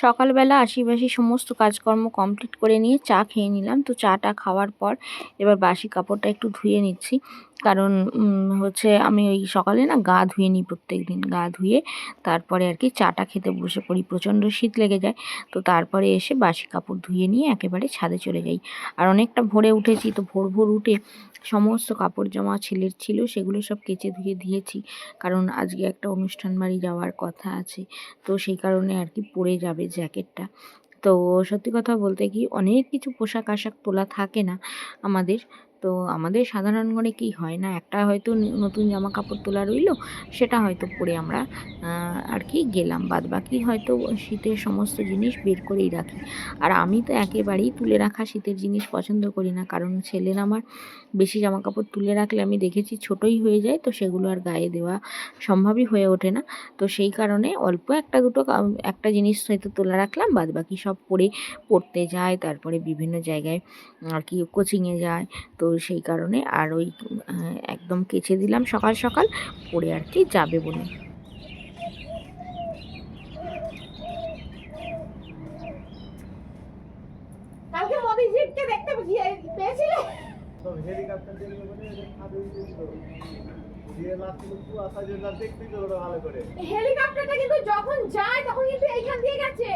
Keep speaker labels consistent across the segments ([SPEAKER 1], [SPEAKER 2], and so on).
[SPEAKER 1] সকালবেলা আশিবাসি সমস্ত কাজকর্ম কমপ্লিট করে নিয়ে চা খেয়ে নিলাম। তো চাটা খাওয়ার পর এবার বাসি কাপড়টা একটু ধুয়ে নিচ্ছি, কারণ হচ্ছে আমি ওই সকালে না গা ধুয়ে নিই প্রত্যেক দিন। গা ধুয়ে তারপরে আর কি চাটা খেতে বসে পড়ি, প্রচণ্ড শীত লেগে যায়। তো তারপরে এসে বাসি কাপড় ধুয়ে নিয়ে একেবারে ছাদে চলে যাই। আর অনেকটা ভোরে উঠেছি, তো ভোর ভোর উঠে সমস্ত কাপড় জামা ছেলের ছিল সেগুলো সব কেচে ধুয়ে দিয়েছি, কারণ আজকে একটা অনুষ্ঠান বাড়ি যাওয়ার কথা আছে। তো সেই কারণে আর কি পরে যাবে জ্যাকেটটা। তো সত্যি কথা বলতে কি, অনেক কিছু পোশাক আশাক তোলা থাকে না আমাদের। তো আমাদের সাধারণ ঘরে কি হয় না, একটা হয়তো নতুন জামা কাপড় তোলা রইলো, সেটা হয়তো পরে আমরা আর কি গেলাম, বাদ বাকি হয়তো শীতের সমস্ত জিনিস বের করেই রাখি। আর আমি তো একেবারেই তুলে রাখা শীতের জিনিস পছন্দ করি না, কারণ ছেলের আমার বেশি জামা কাপড় তুলে রাখলে আমি দেখেছি ছোটই হয়ে যায়, তো সেগুলো আর গায়ে দেওয়া সম্ভবই হয়ে ওঠে না। তো সেই কারণে অল্প একটা দুটো একটা জিনিস হয়তো তোলা রাখলাম, বাদ বাকি সব পড়তে যায়, তারপরে বিভিন্ন জায়গায় আর কি কোচিংয়ে যায়। তো সেই কারণে আর ওই একদম কেচে দিলাম সকাল সকাল, পরে আর কি যাবে বলে।
[SPEAKER 2] কালকে মোদিজিকে দেখতে পেয়েছিলে?
[SPEAKER 3] হেলিকপ্টার দেখলে মানে ছাদে উঠেছিল দিয়ে লাস্টে কুয়াশা যে না দেখতেই তো ভালো করে।
[SPEAKER 2] হেলিকপ্টারটা কিন্তু যখন যায় তখন কিন্তু এইখান দিয়ে গেছে,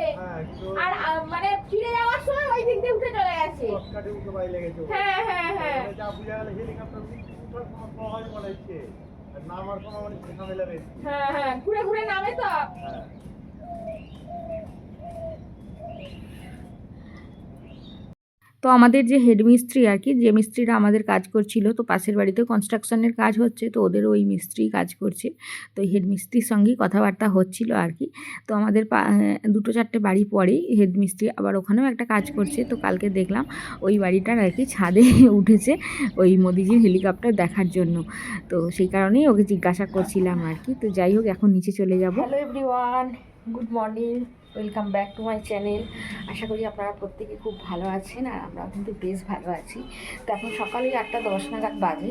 [SPEAKER 2] আর মানে ফিরে যাওয়ার সময় ওই দিক দিয়ে উঠে চলে গেছে,
[SPEAKER 3] শর্টকাটে উঠে বাইরে লেগেছে।
[SPEAKER 2] হ্যাঁ হ্যাঁ হ্যাঁ,
[SPEAKER 3] যা বুঝা গেল হেলিকপ্টার উঠার সময় সহজ মনে হচ্ছে, আর নামার সময় মানে ঝামেলা বেশি।
[SPEAKER 2] হ্যাঁ হ্যাঁ, ঘুরে ঘুরে নামে তো।
[SPEAKER 3] হ্যাঁ।
[SPEAKER 1] তো আমাদের যে হেড মিস্ত্রি আর কি, যে মিস্ত্রিরা আমাদের কাজ করছিল, তো পাশের বাড়িতে কনস্ট্রাকশনের কাজ হচ্ছে, তো ওদের ওই মিস্ত্রি কাজ করছে। তো হেড মিস্ত্রির সঙ্গেই কথাবার্তা হচ্ছিল আর কি। তো আমাদের দুটো চারটে বাড়ি পরেই হেড মিস্ত্রি আবার ওখানেও একটা কাজ করছে। তো কালকে দেখলাম ওই বাড়িটার আর কি ছাদে উঠেছে ওই মোদিজির হেলিকপ্টার দেখার জন্য। তো সেই কারণেই ওকে জিজ্ঞাসা করছিলাম আর কি। তো যাই হোক, এখন নিচে চলে যাব।
[SPEAKER 2] Hello everyone, good morning, welcome back to my channel. আশা করি আপনারা প্রত্যেকে খুব ভালো আছেন, আর আমরাও কিন্তু বেশ ভালো আছি। তো এখন সকালে 8টা 10 নাগাদ বাজে।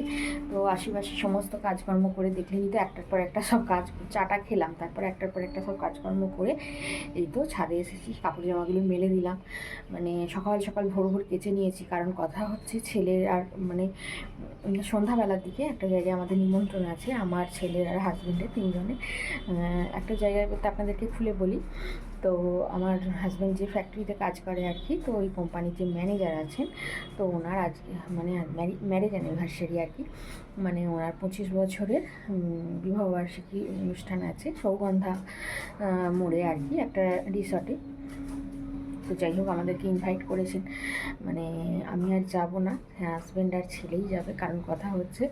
[SPEAKER 2] তো আশেপাশে সমস্ত কাজকর্ম করে দেখলেই তো একটার পর একটা সব কাজ, চাটা খেলাম, তারপর একটার পর একটা সব কাজকর্ম করে এই তো ছাদে এসেছি, কাপড় জামাগুলো মেলে দিলাম। মানে সকাল সকাল ভোর ভোর কেচে নিয়েছি, কারণ কথা হচ্ছে ছেলের আর মানে সন্ধ্যাবেলার দিকে একটা জায়গায় আমাদের নিমন্ত্রণ আছে, আমার ছেলের আর হাজব্যান্ডের তিনজনের। একটা জায়গায় বলতে আপনাদেরকে খুলে বলি, তো আমার হাজব্যান্ড যে ফ্যাক্টরিতে কাজ করে আর কি, তো ওই কোম্পানিতে ম্যানেজার আছেন। তো ওনার আজকে মানে ম্যারেজ অ্যানিভার্সারি আর কি, মানে ওনার 25 বছরের বিবাহবার্ষিকী অনুষ্ঠান আছে সৌগন্ধা মোড়ে আর কি, একটা রিসর্টে। তো যাই হোক, আমাদেরকে ইনভাইট করেছেন, মানে আমি আর যাব না, হ্যাঁ হাজব্যান্ড আর ছেলেই যাবে। কারণ কথা হচ্ছে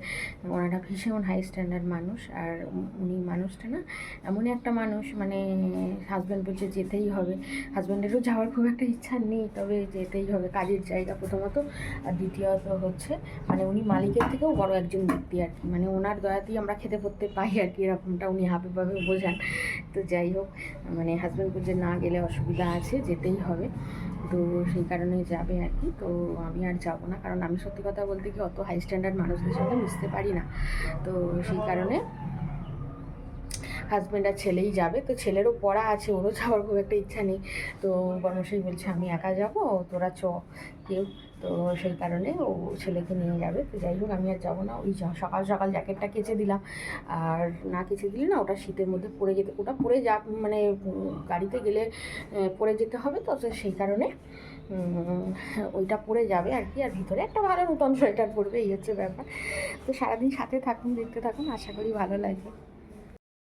[SPEAKER 2] ওনারা ভীষণ হাই স্ট্যান্ডার্ড মানুষ, আর উনি মানুষটা না এমনই একটা মানুষ, মানে হাজব্যান্ড বলছে যেতেই হবে। হাজব্যান্ডেরও যাওয়ার খুব একটা ইচ্ছা নেই, তবে যেতেই হবে, কাজের জায়গা প্রথমত, আর দ্বিতীয়ত হচ্ছে মানে উনি মালিকের থেকেও বড় একজন ব্যক্তি আর কি, মানে ওনার দয়াতেই আমরা খেতে পড়তে পাই আর কি, এরকমটা উনি হাবেভাবে বোঝান। তো যাই হোক, মানে হাজব্যান্ড বলছে না গেলে অসুবিধা আছে, যেতেই হবে। তো সেই কারণে যাবে আর কি। তো আমি আর যাব না, কারণ আমি সত্যি কথা বলতে কি অত হাই স্ট্যান্ডার্ড মানুষদের সঙ্গে মিশতে পারি না। তো সেই কারণে হাজব্যান্ড আর ছেলেই যাবে। তো ছেলেরও পড়া আছে, ওরও যাওয়ার খুব একটা ইচ্ছা নেই। তো বর্মশাই বলছে আমি একা যাব, তোরা কেউ। তো সেই কারণে ও ছেলেকে নিয়ে যাবে। তো যাই হোক, আমি আর যাবো না। ওই সকাল সকাল জ্যাকেটটা কেচে দিলাম, আর না কেচে দিলে না ওটা শীতের মধ্যে পরে যেতে, ওটা পরে যা মানে গাড়িতে গেলে পরে যেতে হবে। তো সেই কারণে ওইটা পরে যাবে আর কি, আর ভিতরে একটা ভালো নতুন সোয়েটার পরবে, এই হচ্ছে ব্যাপার। তো সারাদিন সাথে থাকুন, দেখতে থাকুন, আশা করি ভালো লাগবে।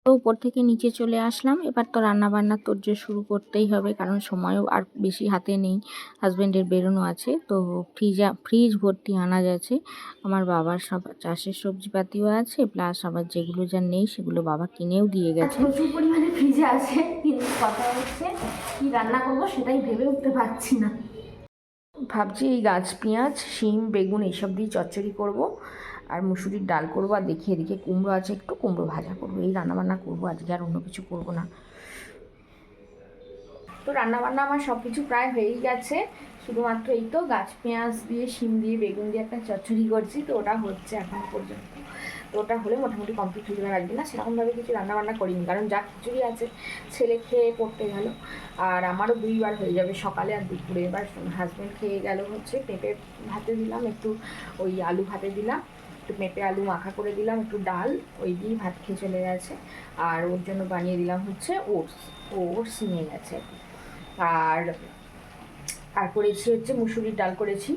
[SPEAKER 1] তো উপর থেকে নিচে চলে আসলাম, এবার তো রান্নাবান্নার তোড়জোড় শুরু করতেই হবে, কারণ সময়ও আর বেশি হাতে নেই, হাজব্যান্ডের বেরোনো আছে। তো ফ্রিজ ভর্তি আনাজ আছে, আমার বাবার সব চাষের সবজিপাতিও আছে, প্লাস আবার যেগুলো যা নেই সেগুলো বাবা কিনেও দিয়ে গেছে।
[SPEAKER 2] প্রচুর পরিমাণে ফ্রিজে আছে, কিন্তু কথা হচ্ছে কি রান্না করবো সেটাই ভেবে উঠতে পারছি না।
[SPEAKER 1] ভাবছি এই গাছ পেঁয়াজ শিম বেগুন এইসব দিয়ে চচ্চড়ি করব, আর মুসুরির ডাল করবো, আর দেখি এদিকে কুমড়ো আছে, একটু কুমড়ো ভাজা করবো, এই রান্নাবান্না করবো আজকে, আর অন্য কিছু করবো না।
[SPEAKER 2] তো রান্নাবান্না আমার সব কিছু প্রায় হয়েই গেছে, শুধুমাত্র এই তো গাছ পেঁয়াজ দিয়ে শিম দিয়ে বেগুন দিয়ে একটা চচ্চড়ি করছি, তো ওটা হচ্ছে এখন পর্যন্ত। তো তো ওটা হলে মোটামুটি কমপ্লিট হয়ে যাবে। আজকে না সেরকমভাবে কিছু রান্নাবান্না করিনি, কারণ যা খিচুড়ি আছে ছেলে খেয়ে পড়তে গেল, আর আমারও 2বার হয়ে যাবে, সকালে আর দুপুরে। এবার হাজব্যান্ড খেয়ে গেল হচ্ছে পেঁপে ভাতে দিলাম, একটু ওই আলু ভাতে দিলাম, একটু পেঁপে আলু মাখা করে দিলাম, একটু ডাল, ওই দিয়েই ভাত খেয়ে চলে গেছে। আর ওর জন্য বানিয়ে দিলাম হচ্ছে ওটস নিয়ে গেছে। আর করেছি হচ্ছে মুসুরির ডাল করেছি,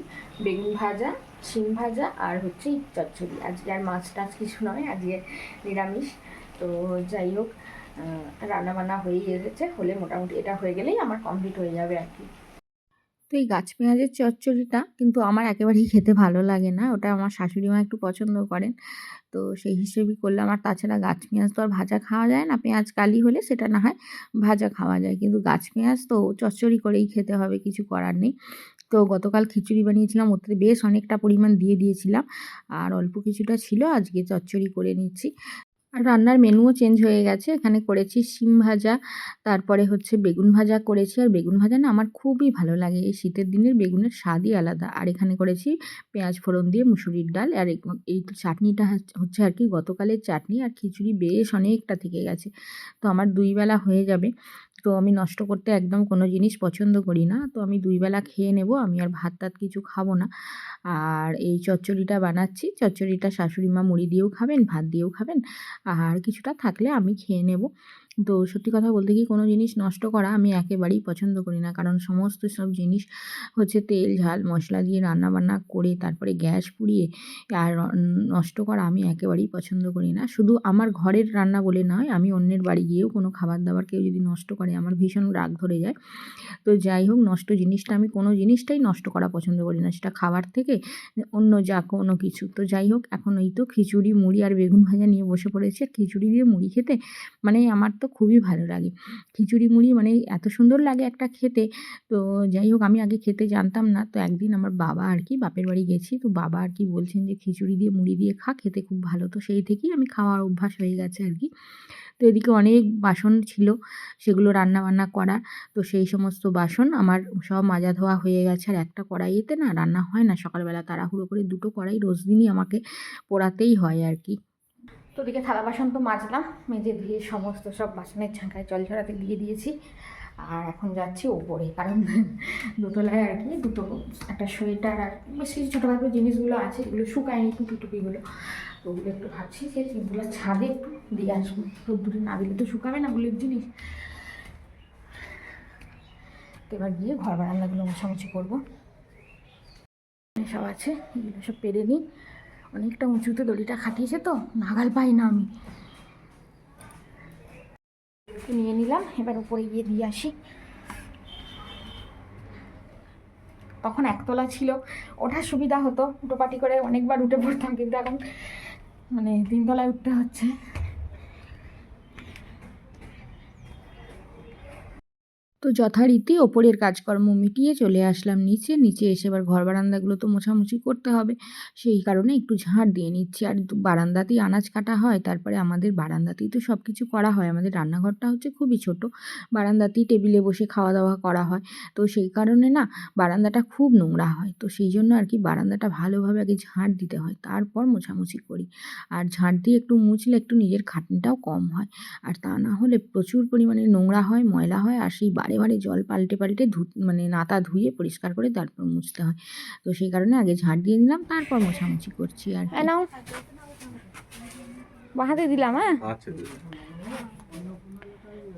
[SPEAKER 2] বেগুন ভাজা, শিম ভাজা, আর হচ্ছে চচ্চড়ি। আজকে আর মাছ টাছ কিছু নয়, আজকে নিরামিষ। তো যাই হোক, রান্নাবান্না হয়েই এসেছে, হলে মোটামুটি এটা হয়ে গেলেই আমার কমপ্লিট হয়ে যাবে আর কি।
[SPEAKER 1] তো এই গাছ পেঁয়াজের চচ্চড়িটা কিন্তু আমার একেবারেই খেতে ভালো লাগে না, ওটা আমার শাশুড়ি মা একটু পছন্দ করেন, তো সেই হিসেবেই করলাম। আর তাছাড়া গাছ পেঁয়াজ তো আর ভাজা খাওয়া যায় না, পেঁয়াজ কালি হলে সেটা না হয় ভাজা খাওয়া যায়, কিন্তু গাছ পেঁয়াজ তো চচ্চড়ি করেই খেতে হবে, কিছু করার নেই। তো গতকাল খিচুড়ি বানিয়েছিলাম, ওতে বেশ অনেকটা পরিমাণ দিয়ে দিয়েছিলাম, আর অল্প কিছুটা ছিল, আজকে চচ্চড়ি করে নিচ্ছি। আর রান্নার মেনুও চেঞ্জ হয়ে গেছে, এখানে করেছি শিম ভাজা, তারপরে হচ্ছে বেগুন ভাজা করেছি। আর বেগুন ভাজা না আমার খুবই ভালো লাগে, এই শীতের দিনের বেগুনের স্বাদই আলাদা। আর এখানে করেছি পেঁয়াজ ফোড়ন দিয়ে মুসুরির ডাল, আর এই চাটনিটা হচ্ছে আর কি গতকালের চাটনি, আর খিচুড়ি বেশ অনেকটা থেকে গেছে, তো আমার 2 বেলা হয়ে যাবে। তো আমি নষ্ট করতে একদম কোনো জিনিস পছন্দ করি না, তো আমি 2 বেলা খেয়ে নেব, আমি আর ভাত টাত কিছু খাবো না। আর এই চচ্চড়িটা বানাচ্ছি, চচ্চড়িটা শাশুড়ি মা মুড়ি দিয়েও খাবেন, ভাত দিয়েও খাবেন, আর কিছুটা থাকলে আমি খেয়ে নেব। তো সত্যি কথা বলতে কি, কোনো জিনিস নষ্ট করা আমি একেবারেই পছন্দ করি না, কারণ সমস্ত সব জিনিস হচ্ছে তেল ঝাল মশলা দিয়ে রান্নাবান্না করে তারপরে গ্যাস পুড়িয়ে আর নষ্ট করা আমি একেবারেই পছন্দ করি না। শুধু আমার ঘরের রান্না বলে নয়, আমি অন্যের বাড়ি গিয়েও কোনো খাবার দাবার কেউ যদি নষ্ট করে আমার ভীষণ রাগ ধরে যায়। তো যাই হোক, নষ্ট জিনিসটা আমি কোনো জিনিসটাই নষ্ট করা পছন্দ করি না, সেটা খাবার থেকে অন্য যা কোনো কিছু। তো যাই হোক, এখন এই তো খিচুড়ি মুড়ি আর বেগুন ভাজা নিয়ে বসে পড়েছি। আর খিচুড়ি দিয়ে মুড়ি খেতে মানে আমার তো খুবই ভালো লাগে, খিচুড়ি মুড়ি মানে এত সুন্দর লাগে একটা খেতে। তো যাই হোক, আমি আগে খেতে জানতাম না, তো একদিন আমার বাবা আর কি, বাপের বাড়ি গেছি, তো বাবা আর কি বলছেন যে খিচুড়ি দিয়ে মুড়ি দিয়ে খা, খেতে খুব ভালো। তো সেই থেকেই আমি খাওয়ার অভ্যাস হয়ে গেছে আর কি। তো এদিকে অনেক বাসন ছিল, সেগুলো রান্না বান্না করার, তো সেই সমস্ত বাসন আমার সব মাজা ধোয়া হয়ে গেছে। আর একটা কড়াইতে না রান্না হয় না, সকালবেলা তাড়াহুড়ো করে 2টো কড়াই রোজ দিনই আমাকে পোড়াতেই হয় আর কি।
[SPEAKER 2] তো ওদিকে থালা বাসন তো মাজলাম, মেজে ধুয়ে সমস্ত সব বাসনের ঝাঁকায় জল ঝরাতে দিয়ে দিয়েছি। আর এখন যাচ্ছি ওপরে, কারণ দোতলায় আর কি দুটো একটা সোয়েটার আর বেশ কিছু ছোটোখাটো জিনিসগুলো আছে, এগুলো শুকায়নি, টুপিগুলো, তো ওগুলো একটু ভাবছি যে এগুলো ছাদে একটু দিয়ে আসবো, রোদ্দুরে না দিলে তো শুকাবে না ওগুলোর জিনিস। তো এবার গিয়ে ঘর বারান্দাগুলো মোছামুছি করবো, সব আছে এগুলো সব পেরে নিই। অনেকটা উঁচুতে দড়িটা খাটিয়েছে তো নাগাল পাই না আমি, একটু নিয়ে নিলাম, এবার উপরে গিয়ে দিয়ে আসি। তখন একতলা ছিল, ওঠার সুবিধা হতো, উটোপাটি করে অনেকবার উঠে পড়তাম, কিন্তু এখন মানে 3 তলায় উঠতে হচ্ছে।
[SPEAKER 1] তো যথারীতি ওপরের কাজকর্ম মিটিয়ে চলে আসলাম নিচে। নিচে এসে এবার ঘর বারান্দাগুলো তো মোছামুছি করতে হবে, সেই কারণে একটু ঝাঁট দিয়ে নিচ্ছি। আর বারান্দাতেই আনাজ কাটা হয়, তারপরে আমাদের বারান্দাতেই তো সব কিছু করা হয়। আমাদের রান্নাঘরটা হচ্ছে খুবই ছোট, বারান্দাতেই টেবিলে বসে খাওয়া দাওয়া করা হয়, তো সেই কারণে না বারান্দাটা খুব নোংরা হয়। তো সেই জন্য আর কি বারান্দাটা ভালোভাবে আগে ঝাঁট দিতে হয়, তারপর মোছামুছি করি। আর ঝাঁট দিয়ে একটু মুছলে একটু নিজের খাটনিটাও কম হয়, আর তা না হলে প্রচুর পরিমাণে নোংরা হয়, ময়লা হয়, আর সেই বারে বারে জল পাল্টে পাল্টে মানে নাতা ধুয়ে পরিষ্কার করে তারপর মুছতে হয়। তো সেই কারণে আগে ঝাঁট দিয়ে নিলাম, তারপর মোছামুছি করছি আর কি।
[SPEAKER 2] নাও বাহাতে দিলাম। হ্যাঁ
[SPEAKER 3] আচ্ছা,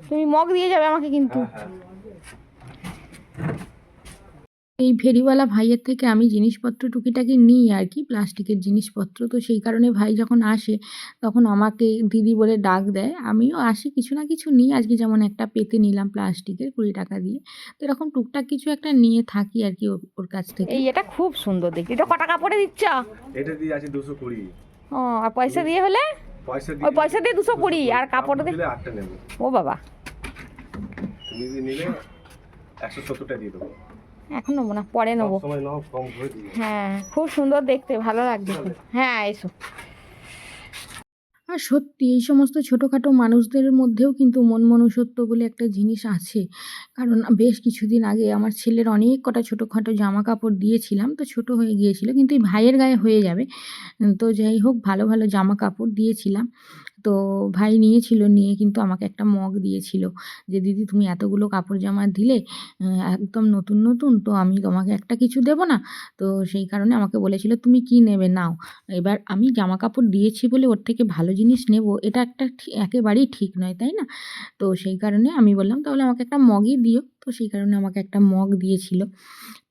[SPEAKER 2] তুমি মগ দিয়ে যাবে আমাকে কিন্তু।
[SPEAKER 1] এই ফেরিওয়ালা ভাইয়ের থেকে আমি জিনিসপত্র টুকিটাকি নিই আর কি, প্লাস্টিকের জিনিসপত্র। তো সেই কারণে ভাই যখন আসে তখন আমাকে দিদি বলে ডাক দেয়, আমিও আসি কিছু না কিছু নিই। আজকে যেমন একটা পেতে নিলাম প্লাস্টিকের 20 টাকা দিয়ে, তো এরকম টুকটাক কিছু একটা নিয়ে থাকি আর কি ওর কাছ থেকে।
[SPEAKER 2] এই এটা খুব সুন্দর দেখতে, এটা কত টাকা পড়ে দিচ্ছ?
[SPEAKER 3] এটা দিয়ে আছে 220।
[SPEAKER 2] ও, আর পয়সা দিয়ে হলে?
[SPEAKER 3] পয়সা
[SPEAKER 2] ওই পয়সা দিয়ে 220, আর কাপড় দিয়ে
[SPEAKER 3] দিলে 8টা নেব।
[SPEAKER 2] ও বাবা,
[SPEAKER 3] তুমি যদি নিলে 170টা দিয়ে দেবো।
[SPEAKER 2] এখন নেবো না, পরে নেবো।
[SPEAKER 3] সময় নাও, কম করে দিই।
[SPEAKER 2] হ্যাঁ খুব সুন্দর দেখতে, ভালো লাগবে খুব। হ্যাঁ এসো।
[SPEAKER 1] আর সত্যি এই সমস্ত ছোটোখাটো মানুষদের মধ্যেও কিন্তু মন মনুষ্যত্ব বলে একটা জিনিস আছে। কারণ বেশ কিছুদিন আগে আমার ছেলের অনেক কটা ছোটোখাটো জামাকাপড় দিয়েছিলাম। তো ছোটো হয়ে গিয়েছিল, কিন্তু এই ভাইয়ের গায়ে হয়ে যাবে। তো যাই হোক, ভালো, ভালো জামাকাপড় দিয়েছিলাম। তো ভাই নিয়েছিল, নিয়ে কিন্তু আমাকে একটা মগ দিয়েছিল যে, "দিদি তুমি এতগুলো কাপড় জামা দিলে, একদম নতুন, নতুন, তো আমি তোমাকে একটা কিছু দেবো না?" তো সেই কারণে আমাকে বলেছিল, "তুমি কি নেবে নাও।" এবার আমি জামাকাপড় দিয়েছি বলে ওর থেকে ভালো জিনিস নেব, এটা একটা একেবারেই ঠিক নয়, তাই না? তো সেই কারণে আমি বললাম, "তাহলে আমাকে একটা মগই দিও।" তো সেই কারণে আমাকে একটা মগ দিয়েছিল।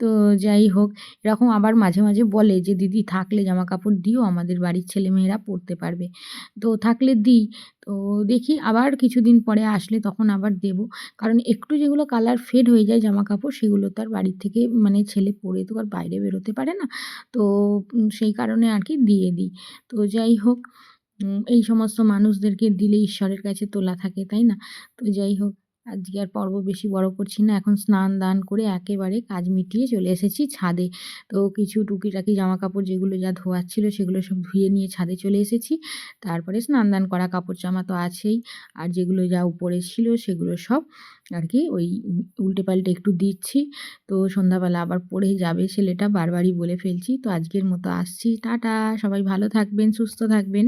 [SPEAKER 1] তো যাই হোক, এরকম আবার মাঝে, মাঝে বলে যে, "দিদি থাকলে জামাকাপড় দিও, আমাদের বাড়ির ছেলেমেয়েরা পরতে পারবে।" তো থাকলে দিই। তো দেখি আবার কিছুদিন পরে আসলে তখন আবার দেবো। কারণ একটু যেগুলো কালার ফেড হয়ে যায় জামাকাপড়, সেগুলো তো আর বাড়ির থেকে মানে ছেলে পরে তো আর বাইরে বেরোতে পারে না। তো সেই কারণে আর কি দিয়ে দিই। তো যাই হোক, এই সমস্ত মানুষদেরকে দিলে ঈশ্বরের কাছে তোলা থাকে, তাই না? তো যাই হোক, আজকে আর পর্ব বেশি বড় করছি না। এখন স্নান-দান করে একেবারে কাজ মিটিয়ে চলে এসেছি ছাদে। তো কিছু টুকিটাকি জামাকাপড় যেগুলো যা ধোয়ার ছিল সেগুলো সব ধুয়ে নিয়ে ছাদে চলে এসেছি। তারপরে স্নান-দান করা কাপড়-জামা তো আছেই। আর যেগুলো যা উপরে ছিল সেগুলো সব আর কি ওই উল্টে-পাল্টে একটু দিচ্ছি। তো সন্ধ্যাবেলা আবার পড়ে যাবে ছেলেটা, বারবারই বলে ফেলছি। তো আজকের মতো আসছি। টাটা! সবাই ভালো থাকবেন, সুস্থ থাকবেন।